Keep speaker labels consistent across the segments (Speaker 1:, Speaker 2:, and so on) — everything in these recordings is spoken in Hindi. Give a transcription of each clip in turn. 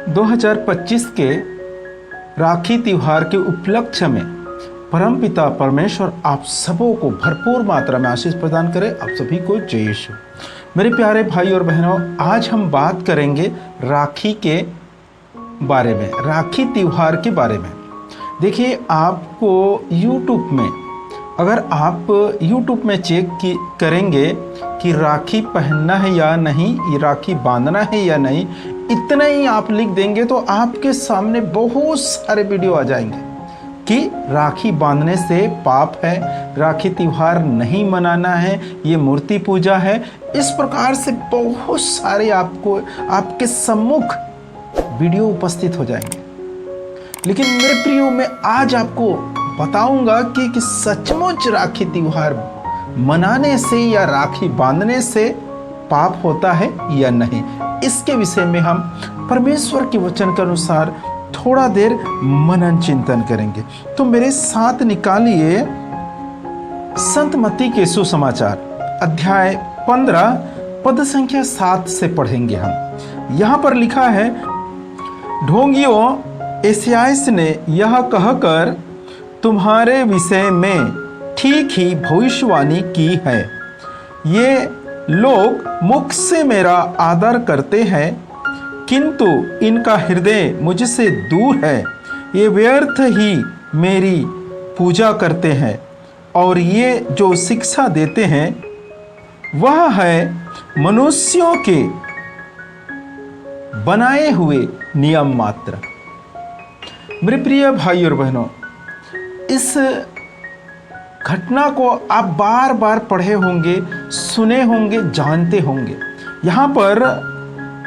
Speaker 1: 2025 के राखी त्योहार के उपलक्ष्य में परमपिता परमेश्वर आप सबों को भरपूर मात्रा में आशीष प्रदान करे। आप सभी को जय यीशु। मेरे प्यारे भाई और बहनों, आज हम बात करेंगे राखी के बारे में, राखी त्योहार के बारे में। देखिए, आपको YouTube में, अगर आप YouTube में चेक करेंगे कि राखी पहनना है या नहीं, ये राखी बांधना है या नहीं, इतना ही आप लिख देंगे तो आपके सामने बहुत सारे वीडियो आ जाएंगे कि राखी बांधने से पाप है, राखी त्योहार नहीं मनाना है, ये मूर्ति पूजा है। इस प्रकार से बहुत सारे आपको आपके सम्मुख वीडियो उपस्थित हो जाएंगे। लेकिन मेरे प्रियो, मैं आज आपको बताऊंगा कि सचमुच राखी त्योहार मनाने से या राखी बांधने से पाप होता है या नहीं। इसके विषय में हम परमेश्वर के वचन के अनुसार थोड़ा देर मनन चिंतन करेंगे। तो मेरे साथ निकालिए संत मत्ती के सुसमाचार अध्याय 15 पद संख्या 7 से पढ़ेंगे हम। यहाँ पर लिखा है, ढोंगियों एसायास ने यह कहकर तुम्हारे विषय में ठीक ही भविष्यवाणी की है। ये लोग मुख से मेरा आदर करते हैं, किंतु इनका हृदय मुझसे दूर है। ये व्यर्थ ही मेरी पूजा करते हैं, और ये जो शिक्षा देते हैं वह है मनुष्यों के बनाए हुए नियम मात्र। मेरे प्रिय भाई और बहनों, इस घटना को आप बार बार पढ़े होंगे, सुने होंगे, जानते होंगे। यहाँ पर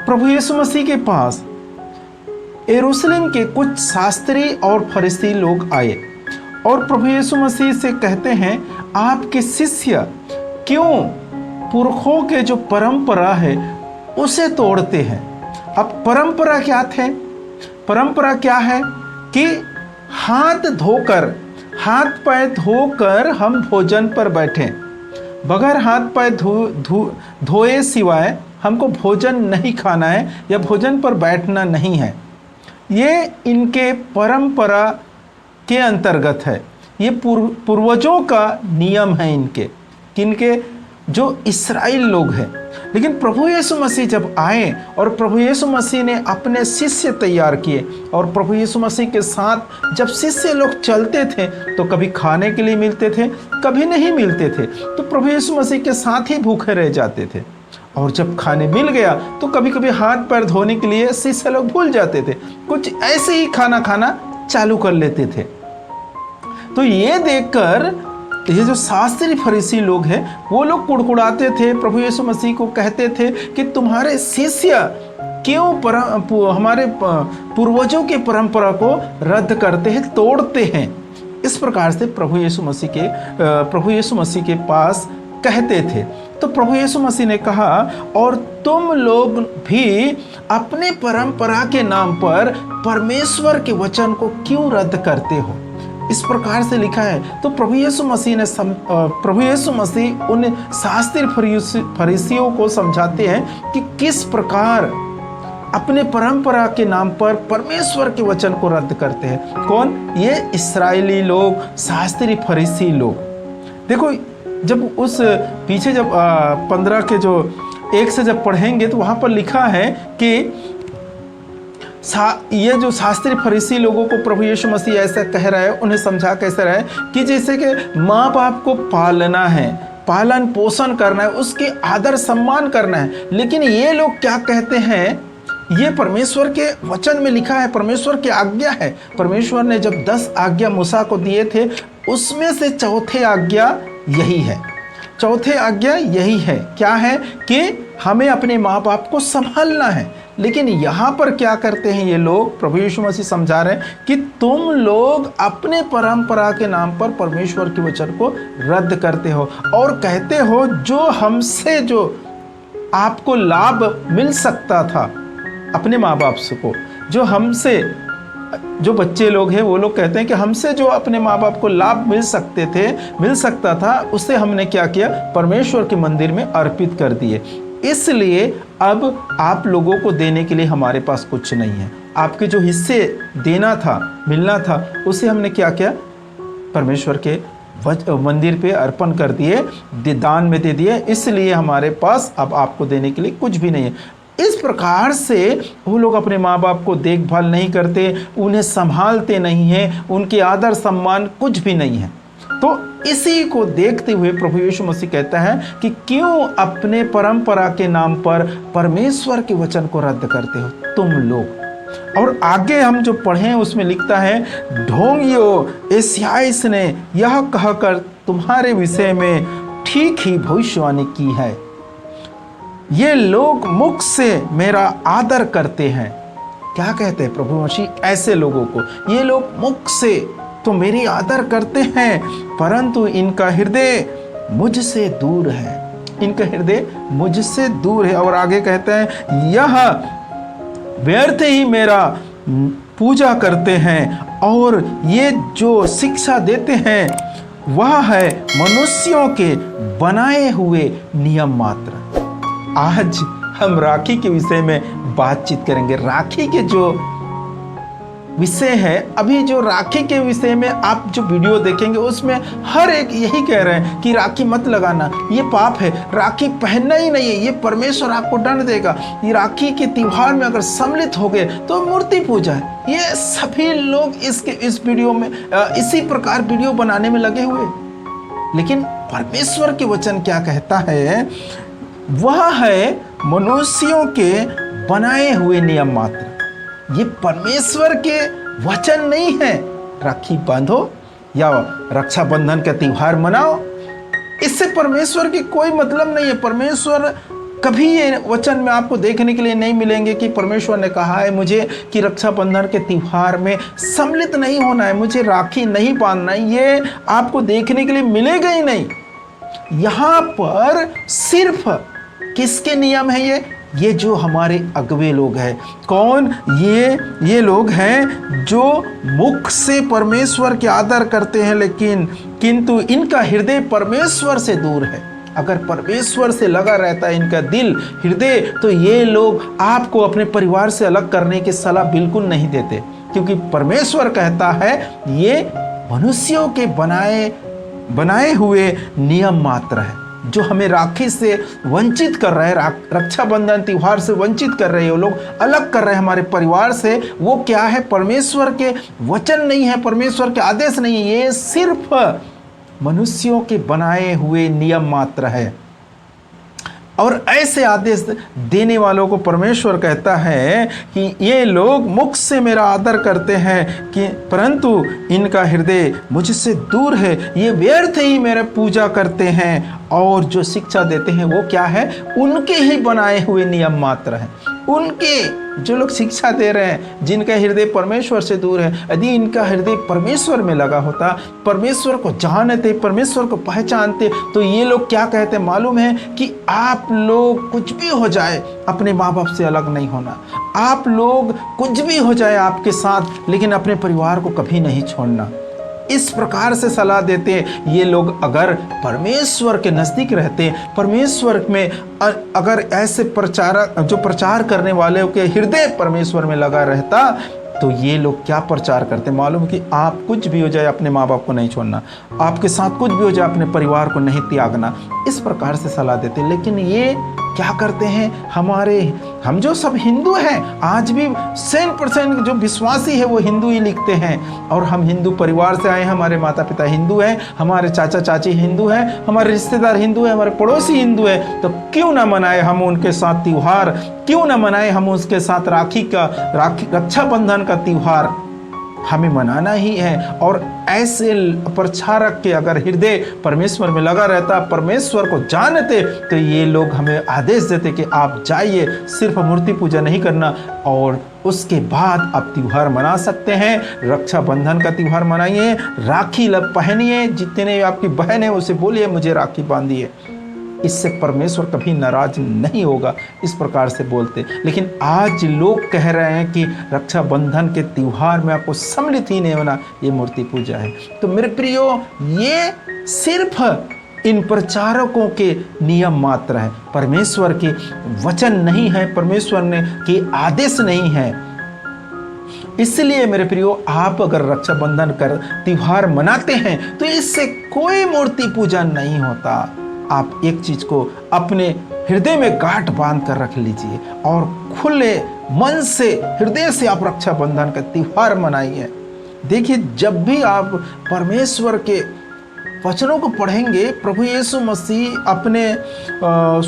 Speaker 1: प्रभु यीशु मसीह के पास यरूशलेम के कुछ शास्त्री और फरीसी लोग आए और प्रभु यीशु मसीह से कहते हैं, आपके शिष्य क्यों पुरखों के जो परंपरा है उसे तोड़ते हैं। अब परंपरा क्या थे? परंपरा क्या है कि हाथ पैर धोकर हम भोजन पर बैठें, बगैर हाथ पैर धोए सिवाय हमको भोजन नहीं खाना है या भोजन पर बैठना नहीं है। ये इनके परंपरा के अंतर्गत है। ये पूर्वजों का नियम है इनके, किनके? जो इस्राएल लोग हैं। लेकिन प्रभु यीशु मसीह जब आए और प्रभु यीशु मसीह ने अपने शिष्य तैयार किए, और प्रभु यीशु मसीह के साथ जब शिष्य लोग चलते थे तो कभी खाने के लिए मिलते थे, कभी नहीं मिलते थे, तो प्रभु यीशु मसीह के साथ ही भूखे रह जाते थे। और जब खाने मिल गया तो कभी कभी हाथ पैर धोने के लिए शिष्य लोग भूल जाते थे, कुछ ऐसे ही खाना खाना चालू कर लेते थे। तो ये देखकर ये जो शास्त्री फरीसी लोग हैं वो लोग कुड़कुड़ाते थे, प्रभु यीशु मसीह को कहते थे कि तुम्हारे शिष्य क्यों हमारे पूर्वजों की परंपरा को रद्द करते हैं, तोड़ते हैं। इस प्रकार से प्रभु यीशु मसीह के पास कहते थे। तो प्रभु यीशु मसीह ने कहा, और तुम लोग भी अपने परंपरा के नाम पर परमेश्वर के वचन को क्यों रद्द करते हो? इस प्रकार से लिखा है। तो प्रभु यीशु मसीह उन शास्त्री फरीसियों को समझाते हैं कि किस प्रकार अपने परंपरा के नाम पर परमेश्वर के वचन को रद्द करते हैं। कौन? ये इस्राएली लोग, शास्त्री फरीसी लोग। देखो, जब उस पीछे जब 15 के जो 1 से जब पढ़ेंगे तो वहाँ पर लिखा है कि ये जो शास्त्री फरीसी लोगों को प्रभु यीशु मसीह ऐसा कह रहा है, उन्हें समझा कैसे रहा है कि जैसे कि माँ बाप को पालना है, पालन पोषण करना है, उसके आदर सम्मान करना है। लेकिन ये लोग क्या कहते हैं, ये परमेश्वर के वचन में लिखा है, परमेश्वर की आज्ञा है। परमेश्वर ने जब 10 आज्ञा मूसा को दिए थे, उसमें से चौथे आज्ञा यही है। चौथे आज्ञा यही है, क्या है? कि हमें अपने माँ बाप को संभालना है। लेकिन यहाँ पर क्या करते हैं ये लोग? प्रभु यीशु मसीह समझा रहे हैं कि तुम लोग अपने परंपरा के नाम पर परमेश्वर के वचन को रद्द करते हो और कहते हो जो हमसे जो आपको लाभ मिल सकता था अपने माँ बाप से को, जो हमसे जो बच्चे लोग हैं वो लोग कहते हैं कि हमसे जो अपने माँ बाप को लाभ मिल सकता था, उसे हमने क्या किया? परमेश्वर के मंदिर में अर्पित कर दिए। इसलिए अब आप लोगों को देने के लिए हमारे पास कुछ नहीं है। आपके जो हिस्से देना था, मिलना था, उसे हमने क्या किया, परमेश्वर के मंदिर पे अर्पण कर दिए, दान में दे दिए, इसलिए हमारे पास अब आपको देने के लिए कुछ भी नहीं है। इस प्रकार से वो लोग अपने माँ बाप को देखभाल नहीं करते, उन्हें संभालते नहीं हैं, उनके आदर सम्मान कुछ भी नहीं है। तो इसी को देखते हुए प्रभु यीशु मसीह कहता है कि क्यों अपने परंपरा के नाम पर परमेश्वर के वचन को रद्द करते हो तुम लोग। और आगे हम जो पढ़े उसमें लिखता है, ढोंगियो एसायास ने यह कहकर तुम्हारे विषय में ठीक ही भविष्यवाणी की है, ये लोग मुख से मेरा आदर करते हैं। क्या कहते हैं प्रभु मसीह ऐसे लोगों को, ये लोग मुख से तो मेरी आदर करते हैं, परंतु इनका हृदय मुझसे दूर है, इनका हृदय मुझसे दूर है। और आगे कहते हैं, यह व्यर्थ ही मेरा पूजा करते हैं, और ये जो शिक्षा देते हैं वह है मनुष्यों के बनाए हुए नियम मात्र। आज हम राखी के विषय में बातचीत करेंगे। राखी के जो विषय है, अभी जो राखी के विषय में आप जो वीडियो देखेंगे उसमें हर एक यही कह रहे हैं कि राखी मत लगाना, ये पाप है, राखी पहनना ही नहीं है, ये परमेश्वर आपको दंड देगा, ये राखी के त्योहार में अगर सम्मिलित हो गए तो मूर्ति पूजा है। ये सभी लोग इस वीडियो में इसी प्रकार वीडियो बनाने में लगे हुए। लेकिन परमेश्वर के वचन क्या कहता है, वह है मनुष्यों के बनाए हुए नियम मात्र। ये परमेश्वर के वचन नहीं है। राखी बांधो या रक्षाबंधन का त्योहार मनाओ, इससे परमेश्वर की कोई मतलब नहीं है। परमेश्वर कभी ये वचन में आपको देखने के लिए नहीं मिलेंगे कि परमेश्वर ने कहा है मुझे कि रक्षाबंधन के त्योहार में सम्मिलित नहीं होना है, मुझे राखी नहीं बांधना है, ये आपको देखने के लिए मिलेगा ही नहीं। यहाँ पर सिर्फ किसके नियम है ये जो हमारे अगवे लोग हैं। कौन ये लोग हैं जो मुख से परमेश्वर के आदर करते हैं, किंतु इनका हृदय परमेश्वर से दूर है। अगर परमेश्वर से लगा रहता है इनका दिल हृदय, तो ये लोग आपको अपने परिवार से अलग करने की सलाह बिल्कुल नहीं देते, क्योंकि परमेश्वर कहता है ये मनुष्यों के बनाए हुए नियम मात्र है, जो हमें राखी से वंचित कर रहे हैं, रक्षाबंधन त्योहार से वंचित कर रहे हैं, वो लोग अलग कर रहे हैं हमारे परिवार से। वो क्या है, परमेश्वर के वचन नहीं है, परमेश्वर के आदेश नहीं है, ये सिर्फ मनुष्यों के बनाए हुए नियम मात्र है। और ऐसे आदेश देने वालों को परमेश्वर कहता है कि ये लोग मुख से मेरा आदर करते हैं कि परंतु इनका हृदय मुझसे दूर है, ये व्यर्थ ही मेरे पूजा करते हैं, और जो शिक्षा देते हैं वो क्या है, उनके ही बनाए हुए नियम मात्र हैं। उनके जो लोग शिक्षा दे रहे हैं, जिनका हृदय परमेश्वर से दूर है, यदि इनका हृदय परमेश्वर में लगा होता, परमेश्वर को जानते, परमेश्वर को पहचानते, तो ये लोग क्या कहते मालूम है कि आप लोग कुछ भी हो जाए अपने माँ बाप से अलग नहीं होना, आप लोग कुछ भी हो जाए आपके साथ, लेकिन अपने परिवार को कभी नहीं छोड़ना। इस प्रकार से सलाह देते हैं ये लोग। अगर परमेश्वर के नज़दीक रहते, परमेश्वर में अगर ऐसे प्रचार करने वाले के हृदय परमेश्वर में लगा रहता, तो ये लोग क्या प्रचार करते मालूम कि आप कुछ भी हो जाए अपने माँ बाप को नहीं छोड़ना, आपके साथ कुछ भी हो जाए अपने परिवार को नहीं त्यागना, इस प्रकार से सलाह देते। लेकिन ये क्या करते हैं, हम जो सब हिंदू हैं, आज भी 100% जो विश्वासी है वो हिंदू ही लिखते हैं, और हम हिंदू परिवार से आए हैं, हमारे माता पिता हिंदू हैं, हमारे चाचा चाची हिंदू हैं, हमारे रिश्तेदार हिंदू हैं, हमारे पड़ोसी हिंदू हैं, तो क्यों ना मनाए हम उनके साथ त्योहार, क्यों ना मनाए हम उसके साथ रक्षाबंधन का त्योहार, हमें मनाना ही है। और ऐसे प्रचारक के अगर हृदय परमेश्वर में लगा रहता, परमेश्वर को जानते, तो ये लोग हमें आदेश देते कि आप जाइए, सिर्फ मूर्ति पूजा नहीं करना, और उसके बाद आप त्योहार मना सकते हैं, रक्षाबंधन का त्योहार मनाइए, राखी पहनिए, जितने आपकी बहन है उसे बोलिए मुझे राखी बांधिए। इससे परमेश्वर कभी नाराज नहीं होगा, इस प्रकार से बोलते। लेकिन आज लोग कह रहे हैं कि रक्षाबंधन के त्योहार में आपको सम्मिलित ही नहीं होना, ये मूर्ति पूजा है। तो मेरे प्रियो, ये सिर्फ इन प्रचारकों के नियम मात्र है, परमेश्वर के वचन नहीं है, परमेश्वर ने के आदेश नहीं है। इसलिए मेरे प्रियो, आप अगर रक्षाबंधन कर त्योहार मनाते हैं तो इससे कोई मूर्ति पूजा नहीं होता। आप एक चीज को अपने हृदय में गांठ बांध कर रख लीजिए और खुले मन से, हृदय से आप रक्षाबंधन का त्योहार मनाइए। देखिए, जब भी आप परमेश्वर के वचनों को पढ़ेंगे, प्रभु यीशु मसीह अपने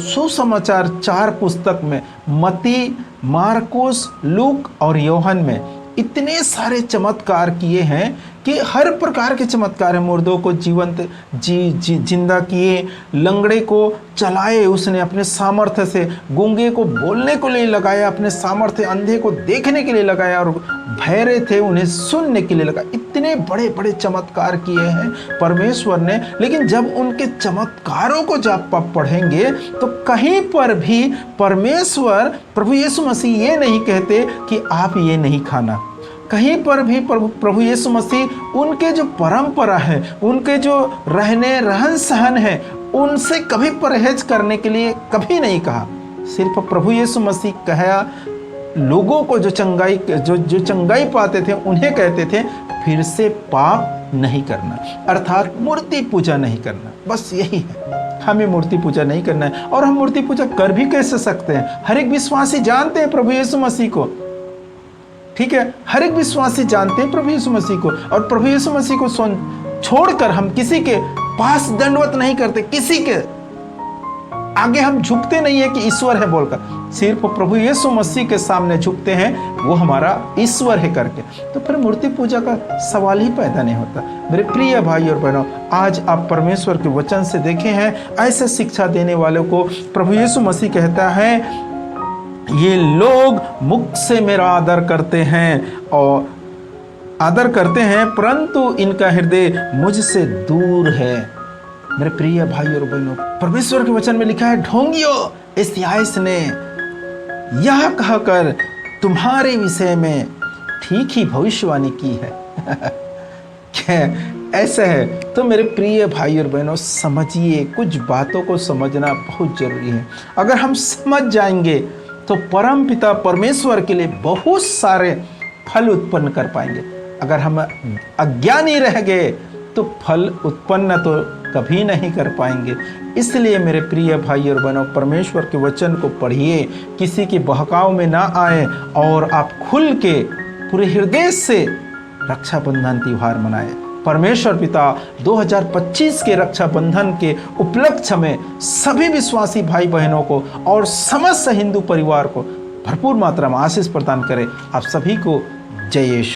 Speaker 1: सुसमाचार 4 पुस्तक में, मत्ती, मार्कुस, लूक और योहन में इतने सारे चमत्कार किए हैं कि हर प्रकार के चमत्कार हैं। मुर्दों को जीवंत जिंदा किए, लंगड़े को चलाए उसने अपने सामर्थ्य से, गूंगे को बोलने को लिए लगाया अपने सामर्थ्य, अंधे को देखने के लिए लगाया और बहरे थे उन्हें सुनने के लिए लगाया। इतने बड़े बड़े चमत्कार किए हैं परमेश्वर ने। लेकिन जब उनके चमत्कारों को जब आप पढ़ेंगे तो कहीं पर भी परमेश्वर, प्रभु यीशु मसीह ये नहीं कहते कि आप ये नहीं खाना। कहीं पर भी प्रभु यीशु मसीह उनके जो परंपरा है, उनके जो रहन सहन है, उनसे कभी परहेज करने के लिए कभी नहीं कहा। सिर्फ प्रभु यीशु मसीह कहा, लोगों को जो चंगाई पाते थे उन्हें कहते थे फिर से पाप नहीं करना, अर्थात मूर्ति पूजा नहीं करना। बस यही है, हमें मूर्ति पूजा नहीं करना है। और हम मूर्ति पूजा कर भी कैसे सकते हैं? हर एक विश्वासी जानते हैं प्रभु यीशु मसीह को, ठीक है, हर एक विश्वासी जानते हैं प्रभु यीशु मसीह को। और प्रभु यीशु मसीह को छोड़कर हम किसी के पास दंडवत नहीं करते, किसी के आगे हम झुकते नहीं है कि ईश्वर है बोलकर, सिर्फ प्रभु यीशु मसीह के सामने झुकते हैं, वो हमारा ईश्वर है करके। तो फिर मूर्ति पूजा का सवाल ही पैदा नहीं होता। मेरे प्रिय भाई और बहनों, आज आप परमेश्वर के वचन से देखे हैं, ऐसे शिक्षा देने वालों को प्रभु यीशु मसीह कहता है, ये लोग मुख से मेरा आदर करते हैं परंतु इनका हृदय मुझसे दूर है। मेरे प्रिय भाई और बहनों, परमेश्वर के वचन में लिखा है, ढोंगियों, इस्याइस ने यह कहकर तुम्हारे विषय में ठीक ही भविष्यवाणी की है। क्या ऐसा है? तो मेरे प्रिय भाई और बहनों, समझिए, कुछ बातों को समझना बहुत जरूरी है। अगर हम समझ जाएंगे तो परम पिता परमेश्वर के लिए बहुत सारे फल उत्पन्न कर पाएंगे। अगर हम अज्ञानी रह गए तो फल उत्पन्न तो कभी नहीं कर पाएंगे। इसलिए मेरे प्रिय भाई और बहनों, परमेश्वर के वचन को पढ़िए, किसी के बहकाव में ना आए और आप खुल के पूरे हृदय से रक्षाबंधन त्योहार मनाएं। परमेश्वर पिता 2025 के रक्षाबंधन के उपलक्ष्य में सभी विश्वासी भाई बहनों को और समस्त हिंदू परिवार को भरपूर मात्रा में आशीष प्रदान करे। आप सभी को जय यीशु।